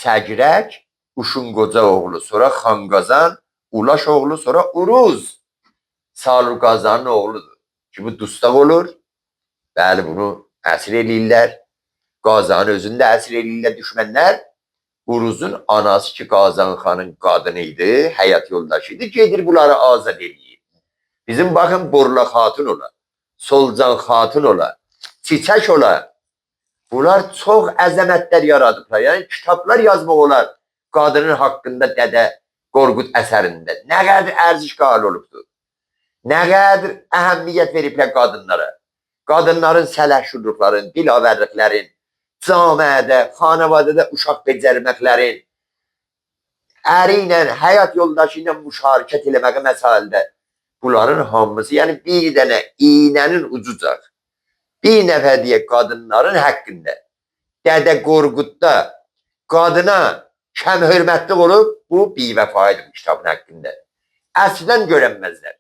Səgrək, Uşun qoca oğlu, sonra Xanqazan, Ulaş oğlu, sonra Uruz. Salur Qazanın oğludur. Ki bu dustaq olur. Bəli, bunu əsir eləyirlər. Qazanın özünü də əsir eləyirlər düşmənlər. Uruzun anası ki Qazan xanın qadını idi, həyat yoldaşı idi, gedir bunları azad eləyir. Bizim baxın Borla Xatun ola, Solcan Xatun ola, Çiçək ola. Bunlar çox əzəmətlər yaradıblar. Yəni kitablar yazmaq olar qadının haqqında Dədə Qorqud əsərində. Nə qədər ərziş qail olubdur. Nə qədər əhəmiyyət veriblər qadınlara. Qadınların sələşşurluqların, dilavərliklərin, camiədə, xanavadədə uşaq becərməklərin, əri ilə, həyat yoldaşı ilə müşarikət eləməyə məsələdə bunların hamısı, yəni bir dənə iynənin ucucaq, bir nəfər deyək qadınların haqqında Dədə Qorqudda qadına kəm hörmətli olub, bu bivəfaydır kitabın haqqında. Əslən görənməzlər.